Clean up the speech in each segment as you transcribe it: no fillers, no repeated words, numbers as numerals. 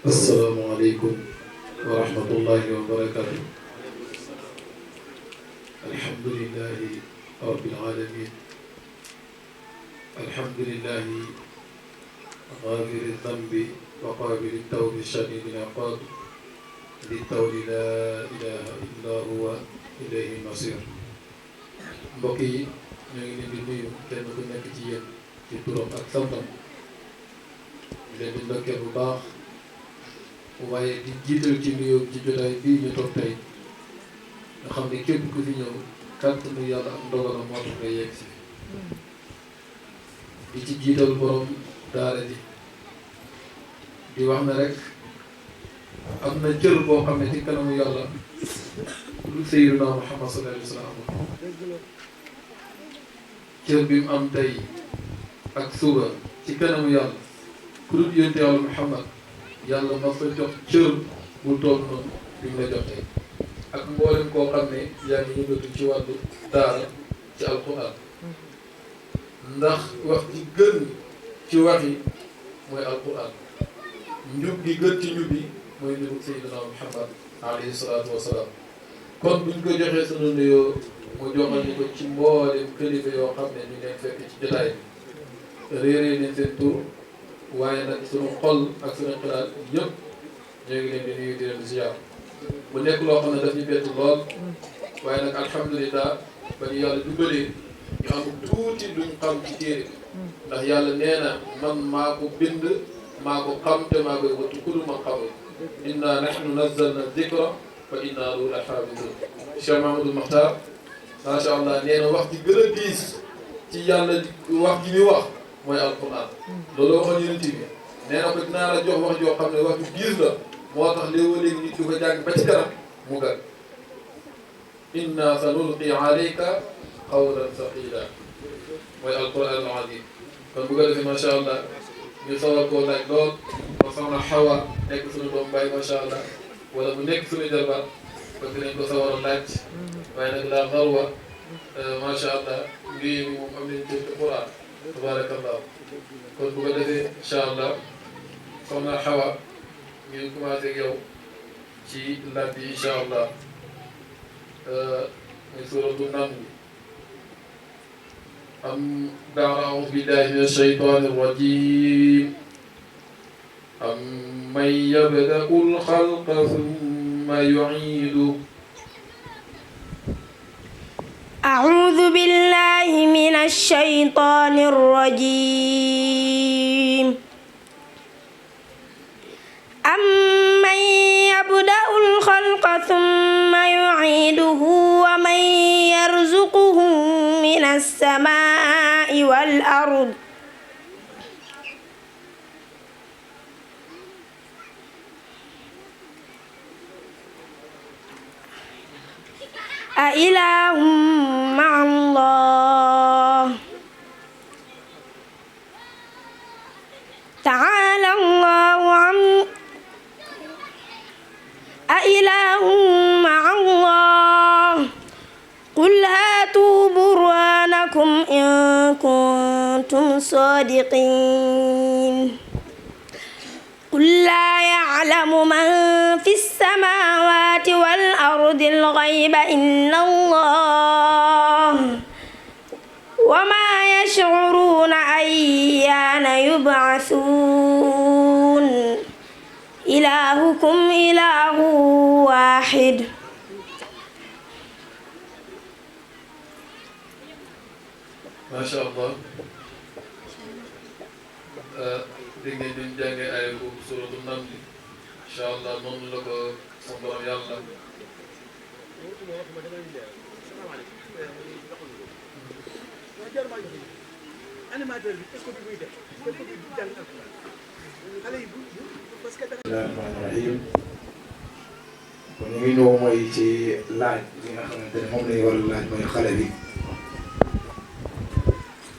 asalaamaaleykum wa rahmatullahi wa barakaatu. alhamdulillahi rabbil alamin. alhamdulillahi gaafiri dambi wa qaabili tawbi shadiidil iqaab di tawli laa ilaaha illaa huwa ilayhi masiir. mbokk yi ñoo ngi leen di nuyu kenn ku nekk ci yéen ci turam ak santam leen di ndokkeel bu baax. waaye di jiital ci nuyoo ci jotaay bii ñu toog tey nga xam ne képp ku fi ñëw kàttanu yàlla ak ndogalam moo tax nga yegg si di ci jiital borom daara ji di wax na rek am na cër boo xam ne ci kanamu yàlla lu Seydina Muhammad sallallahu alayhi wa sallam cër bi mu am tey ak suba ci kanamu yàlla ku dul yonte yàlla Muhammad yàlla ma fa jox cër bu toll noonu bi mu la jox tey ak mboolem koo xam ne yaa ngi yëngatu ci wàllu daara ci alquran ndax wax ji gën ci wax yi mooy alquran njub gi gën ci njub yi mooy njubug Seydina Muhammad alayhi salaatu wasalaam kon buñ ko joxee sunu nuyoo mu joxal ñu ko ci mboolem kilifa yoo xam ne ñu leen fekk ci jotaay bi réeree leen seen tur waaye nag suñu xol ak suñu xalaat yëpp ñoo ngi leen di nuyu di leen ziar bu nekk loo xam ne daf ñu bett lool waaye nag alhamdulilah ba ñu yàlla dugalee ñu am tuuti luñ xam ci téere ndax yàlla nee na man maa ko bind maa ko xam te maa koy wattu ku dul man xamul inna nahnu nazzalna dikra wa inna lahu la xaafidun. Cheikh Mahamadou Makhtar macha allah nee na wax ji gën a diis ci yàlla wax ji muy wax mooy alquran loolu waxoon yonent bi nee na ko dinaa la jox wax joo xam ne wax ju diis la moo tax léeg-léeg nit du ko jàng ba ci kanam mu gën inna sanulqi alayka qawlan thaqila mooy alquran al azim kon bu ko defee macha allah ñu sawar koo laaj lool ma soxna Xawa nekk suñu doom bay macha allah wala mu nekk suñu jarbaat parce que nañ ko sawar a laaj waaye nag la xarwa macha allah mbir mi moom am nañu ci quran tabarakallah kon bu ko defee incha allah soxna Xawa ñu commencé ak yow ci laaj bi incha allah muy suratu Naml am ba'da a'uuzu billahi mina shaytaani rajiim amman yabda'ul xalqa summa yu'iiduhu أعوذ بالله من الشيطان الرجيم أمن يبدأ الخلق ثم يعيده ومن يرزقهم من السماء والأرض أإله مع الله تعالى الله عن أإله مع الله قل هاتوا برهانكم إن كنتم صادقين قل لا يعلم من في السماوات والأرض الغيب إلا الله وما يشعرون أيان يبعثون إلهكم إله واحد ما شاء الله dégg ngeen duñ jàngee ay bu suratu Naml incha allah noonu la ko sa borom yàlla rahmaani rahim kon ñu ngi ñëw mooy ci laaj bi nga xamante ne moom lañu war a laaj mooy xale bi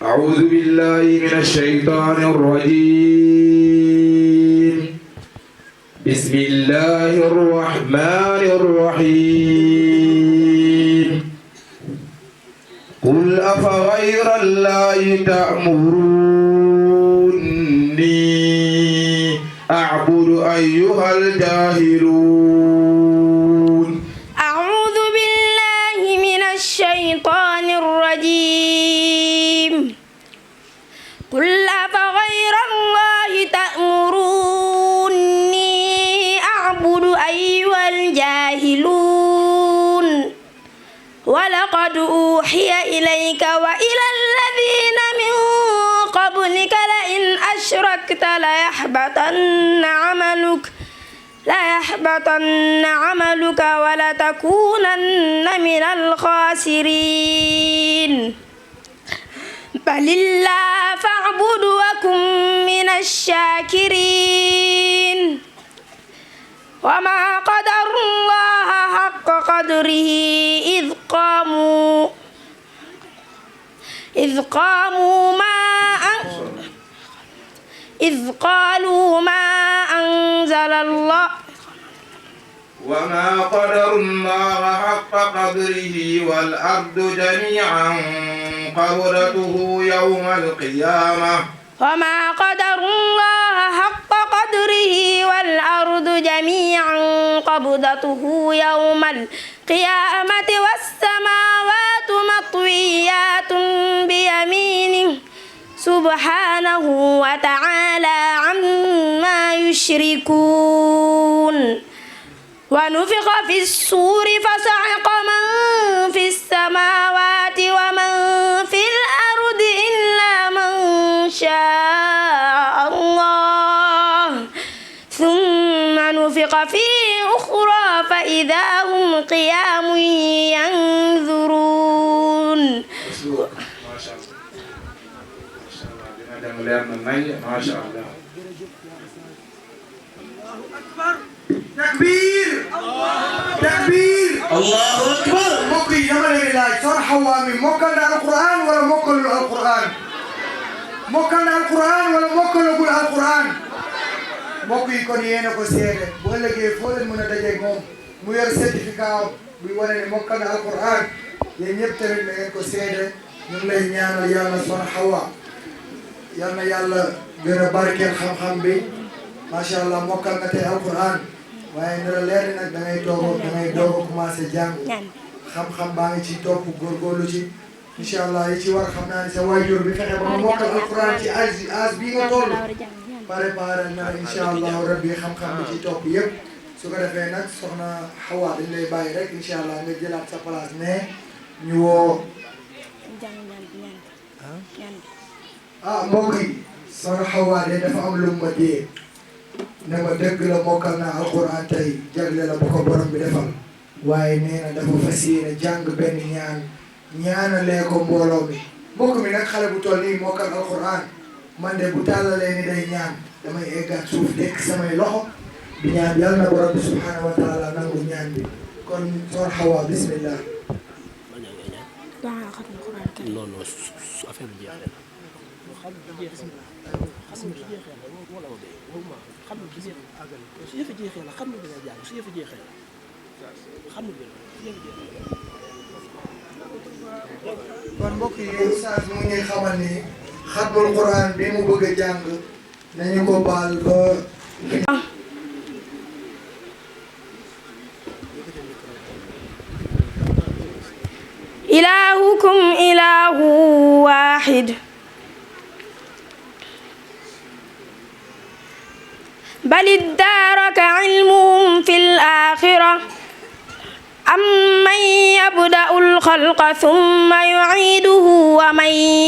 أعوذ بالله من الشيطان الرجيم بسم الله الرحمن الرحيم قل أفغير الله تأمروني أعبد أيها الجاهلون أعوذ بالله من الشيطان الرجيم قل أفغير الله تأمروني أعبد أيها الجاهلون ولقد أوحي إليك وإلى الذين من قبلك لئن أشركت ليحبطن عملك ولتكونن من الخاسرين بل الله فاعبد وكن من الشاكرين وما قدر الله حق قدره إذ قالوا ما أنزل الله وما قدر الله حق قدره والأرض جميعا قبضته يوم القيامة وما قدر الله حق قدره والأرض جميعا قبضته يوم القيامة والسماوات مطويات بيمينه سبحانه وتعالى عما يشركون ونفخ في الصور فصعق من في السماوات ومن في الأرض إلا من شاء الله ثم نفخ فيه أخرى فإذا هم قيام ينظرون ما شاء الله takbir takbir allahu akbar mbokk yi dama leen laaj Soxna Hawa mi mokkal na alquran wala mokkalul alquran mokkal na alquran wala mokkalagul alquran mbokk yi kon yéen a ko seede bu ëllëgee foo leen mën a dajeeg moom mu yor certificat buy wane ne mokkal na alquran yéen ñëpp tamit na ngeen ko seede ñu ngi lay ñaanal yàlla Soxna Hawa yal na yàlla gën a barkeel xam-xam bi macha allah mokkal nga tey alquran waaye ne la leer nag da ngay doog a commencé jàng xam-xam baa ngi ci topp góorgóorlu ci incha allah yi ci war xam naa ne sa waajur bi fexe ba nga mokkal alquran ci âge bii nga toll préparé na incha allah rabbi xam-xam bi ci topp yëpp su ko defee nag Soxna Hawa dañ lay bàyyi rek incha allah nga jëlaat sa place ne ñu woo mbokk yi Soxna Hawa de dafa am lu ma dee ne ma dëgg la mokkal naa alquran tey jagle la bu ko borom bi defal waaye nee na dafa fas yéene jàng benn ñaanalee ko mbooloo mi mbokk mi nag xale bu toll nii mokkal alquran man de bu tàllalee ni day ñaan damay eggaat suuf dekk samay loxo di ñaan yàlla na borom bi subhanahu wa taala nangu ñaan bi kon Soxna Hawa bismillah kon mbokk yi ustaas mu ngi xamal ni xatmul Quran bi mu bëgg a jàng nañu ko baal ba إلهكم إله واحد بل ادارك علمهم في الآخرة أمن يبدأ الخلق ثم يعيده ومن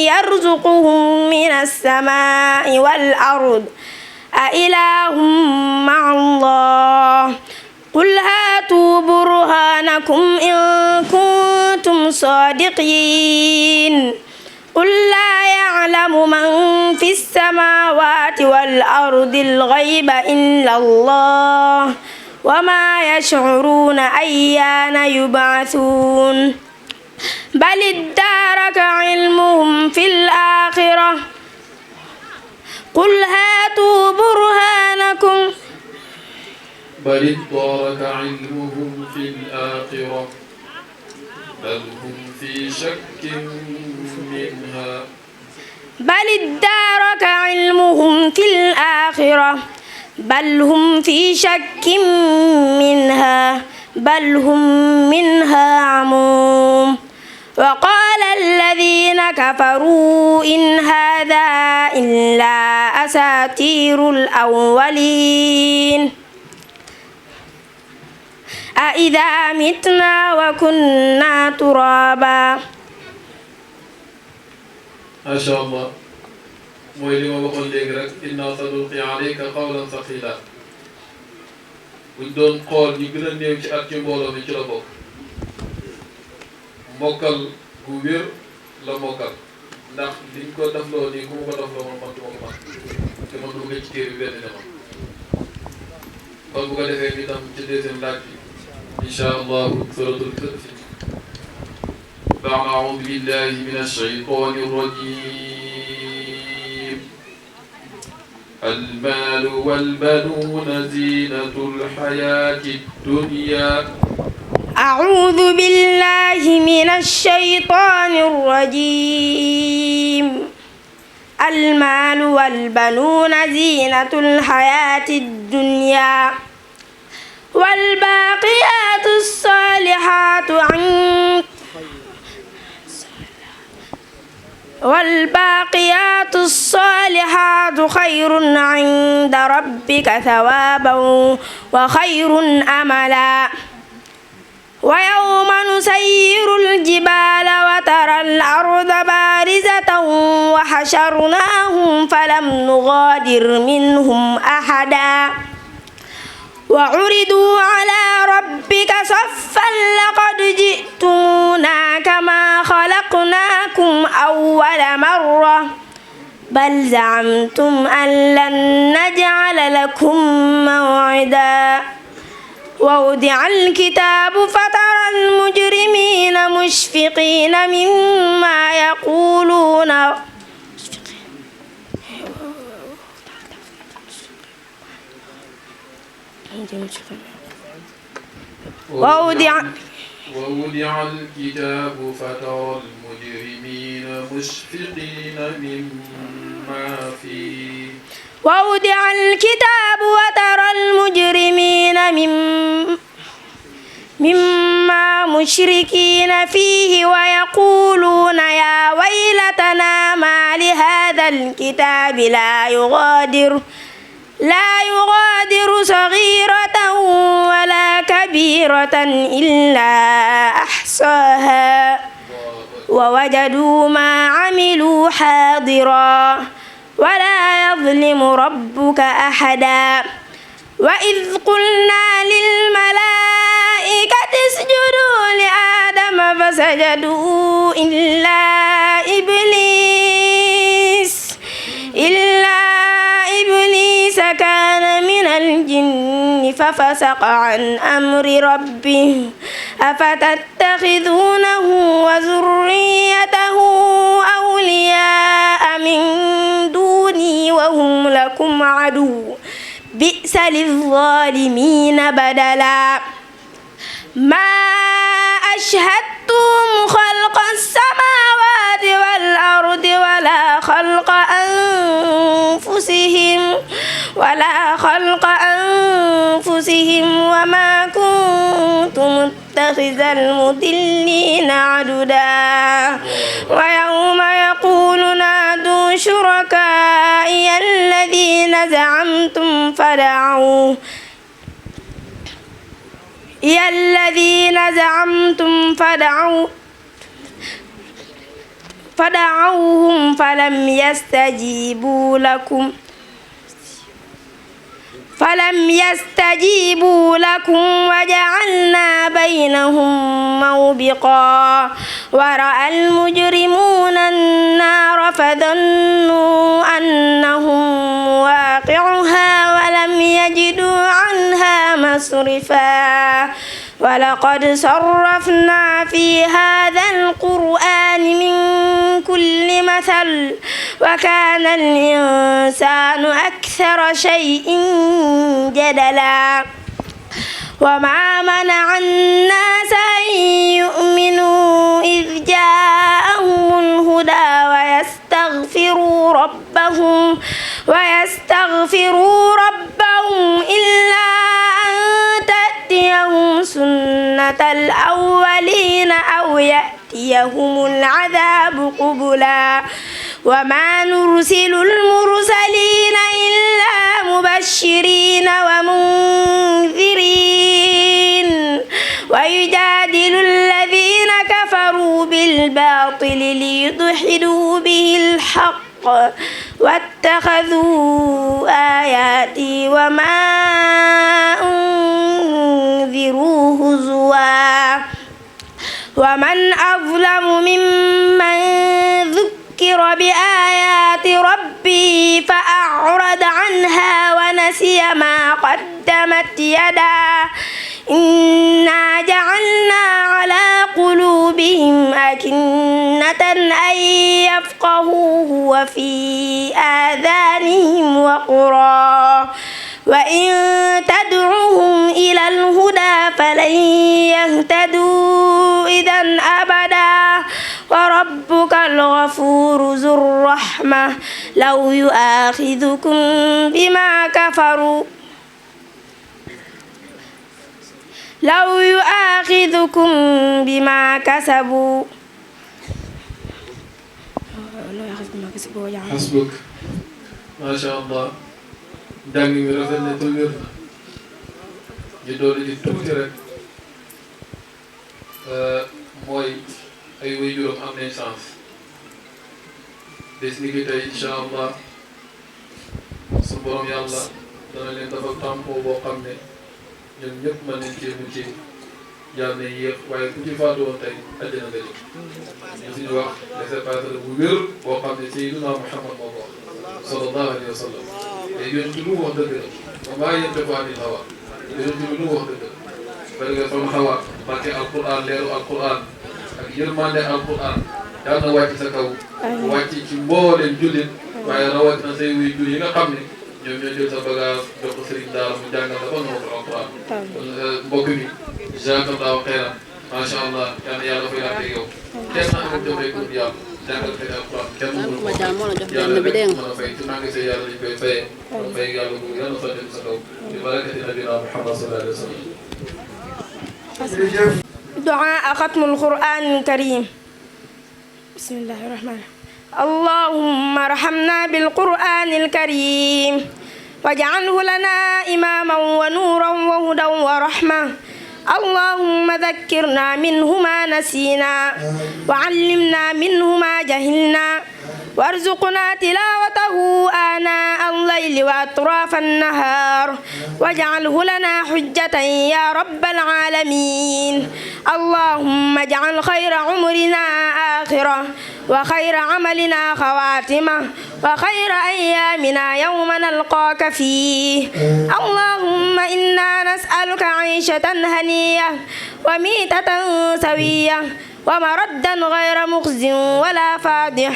يرزقهم من السماء والأرض أإله مع الله قل هاتوا برهانكم إن كنتم صادقين قل لا يعلم من في السماوات والأرض الغيب إلا الله وما يشعرون أيان يبعثون بل ادارك علمهم في الآخرة قل هاتوا برهانكم بل ادارك علمهم في الآخرة بل هم في شك منها بل ادارك علمهم في الآخرة بل هم في شك منها عموم وقال الذين كفروا إن هذا إلا أساطير الأولين أإذا متنا وكنا ترابا. ما شاء الله mooy li ma waxoon léegi rek inna sanulqi alayka qawlan thaqila buñ doon xool ñi gën a néew ci at ci mbooloo mi ci la bokk mokkal gu wér la mokkal ndax liñ ko defloo nii ku ma ko defloo man du ma ko man te man du ma ci téere bi benn ne man kon bu ko defee ñu dem ci deuxième laaj bi incha allahu suratul kahf ba'da a'uudu billahi minash shaytaanir rajiim المال والبنون زينة الحياة الدنيا. أعوذ بالله من الشيطان الرجيم. المال والبنون زينة الحياة الدنيا والباقيات الصالحات خير عند ربك ثوابا وخير أملا. ويوم نسير الجبال وترى الأرض بارزة وحشرناهم فلم نغادر منهم أحدا وعرضوا على ربك صفا لقد جئتمونا كما خلقناكم أول مرة بل زعمتم أن لن نجعل لكم موعدا. ووضع الكتاب فترى المجرمين مشفقين مما يقولون ووضع الكتاب فترى المجرمين مشفقين مما فيه. ووضع الكتاب وترى المجرمين مما مشركين فيه ويقولون يا ويلتنا ما لهذا الكتاب لا يغادر صغيرة ولا كبيرة إلا أحصاها ووجدوا ما عملوا حاضرا ولا يظلم ربك أحدا. وإذ قلنا للملائكة اسجدوا لآدم فسجدوا إلا إبليس كان من الجن ففسق عن أمر ربه أفتتخذونه وذريته أولياء من دوني وهم لكم عدو بئس للظالمين بدلا. ما أشهدتهم خلق السماوات والأرض ولا خلق أنفسهم وما كنت متخذ المضلين عضدا. ويوم يقول نادوا شركائي الذين زعمتم فدعوهم فلم يستجيبوا لكم وجعلنا بينهم موبقا. ورأى المجرمون النار فظنوا أنهم واقعها ولم يجدوا عنها مصرفا. ولقد صرفنا في هذا القرآن من كل مثل وكان الإنسان أكثر شيء جدلا. وما منع الناس أن يؤمنوا إذ جاءهم الهدى ويستغفروا ويستغفروا ربهم إلا أن تأتيهم سنة الأولين أو يأتيهم العذاب قبلا وما نرسل المرسلين إلا مبشرين ومنذرين ويجادل الذين كفروا بالباطل ليدحضوا به الحق واتخذوا آياتي وما أنذروا هزوا ومن أظلم ممن ذكر بآيات ربه فأعرض عنها ونسي ما قدمت يداه إنا جعلنا على قلوبهم أكنة أن يفقهوه وفي آذانهم وقرا وإن تدعوهم إلى الهدى فلن يهتدوا إذا أبدا وربك الغفور ذو الرحمة لو يؤاخذكم بما كسبوا حسبك ما شاء الله jàng mi rafet na te wér na ñu doole ci tuuti rek mooy ay waajuram am nañ chance des ni ki tey incha allah su borom yàlla dana leen dafa tampoo boo xam ne ñoom ñëpp mën nañ cee mucc jaar nañ yéex waaye ku ci faatu woon tey àjjana nga jëm ñu suñu wax laissez-passer bu wér boo xam ne Seydina Muhammad moo ko wax sallallahu alayhi wa sallam te yonent bi lu mu wax dëgg la ba maa yantiqu anil hawaa yonent bi lu mu wax dëgg la parce que sama xawa barke alquran leeru alquran ak yërmande alquran yal na wàcc sa kaw wàcc ci mbooleem jullit waaye rawatina say wuy jur yi nga xam ne ñoom ñoo jël sa bagage jox ko sëriñ daara mu jàngal la ba nga wax alquran kon mbokk mi jazakallahu xeyran macha allah yal na yàlla fay àtte yow kenn amul jotee ko yàlla jàngal fay alquran kenn mënu ko yàlla rek mën a fay ci magasin yàlla lañ koy fayee fay yàlla bu yàlla sotti sa kaw bi barakati nabina Muhammad sallallahu alayhi wa sallam دعاء ختم القرآن الكريم بسم الله الرحمن الرحيم اللهم ارحمنا بالقرآن الكريم واجعله لنا إماما ونورا وهدى ورحمة اللهم ذكرنا منه ما نسينا وعلمنا منه ما جهلنا وارزقنا تلاوته آناء الليل وأطراف النهار واجعله لنا حجة يا رب العالمين اللهم اجعل خير عمرنا آخرة وخير عملنا خواتمة وخير أيامنا يوم نلقاك فيه اللهم إنا نسألك عيشة هنية وميتة سوية ومردا غير مخز ولا فاضح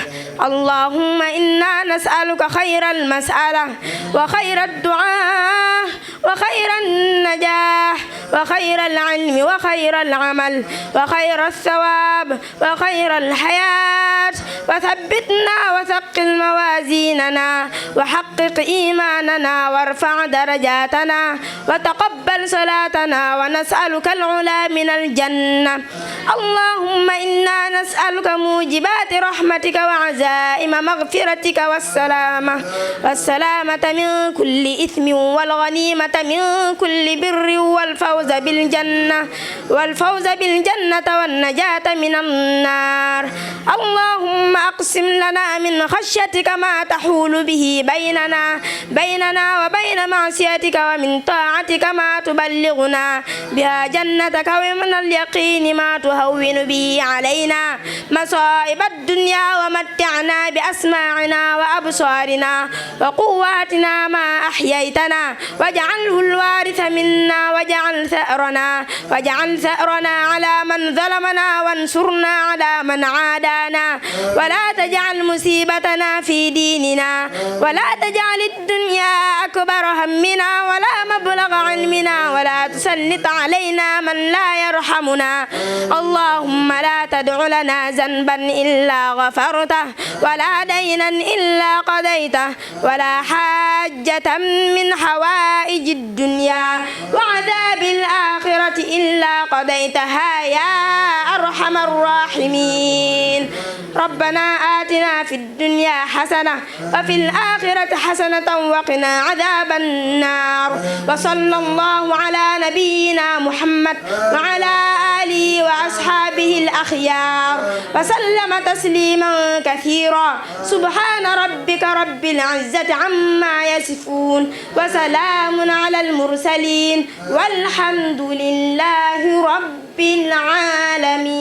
اللهم إنا نسألك خير المسألة وخير الدعاء وخير النجاح وخير العلم وخير العمل وخير الثواب وخير الحياة وثبتنا وثقل موازيننا وحقق إيماننا وارفع درجاتنا وتقبل صلاتنا ونسألك العلا من الجنة اللهم إنا نسألك موجبات رحمتك وعزائم مغفرتك والسلامة من كل إثم والغنيمة من كل بر والفوز بالجنة والنجاة من النار اللهم أقسم لنا من خشيتك ما تحول به بيننا وبين معصيتك ومن طاعتك ما تبلغنا بها جنتك ومن اليقين ما تهون به علينا مصائب الدنيا ومتعنا بأسماعنا وأبصارنا وقواتنا ما أحييتنا واجعله الوارث منا واجعل ثأرنا على من ظلمنا وانصرنا على من عادانا ولا تجعل مصيبتنا في ديننا ولا تجعل الدنيا أكبر أكبر همنا ولا مبلغ علمنا ولا تسلط علينا من لا يرحمنا. اللهم لا تدع لنا ذنبا إلا غفرته ولا دينا إلا قضيته ولا حاجة من حوائج الدنيا وعذاب الآخرة إلا قضيتها يا أرحم الراحمين. ربنا آتنا في الدنيا حسنة وفي الآخرة حسنة وقنا عذاب النار. وصلى الله على نبينا محمد وعلى آله وأصحابه الأخيار وسلم تسليما كثيرا. سبحان ربك رب العزة عما يصفون وسلام على المرسلين والحمد لله رب العالمين.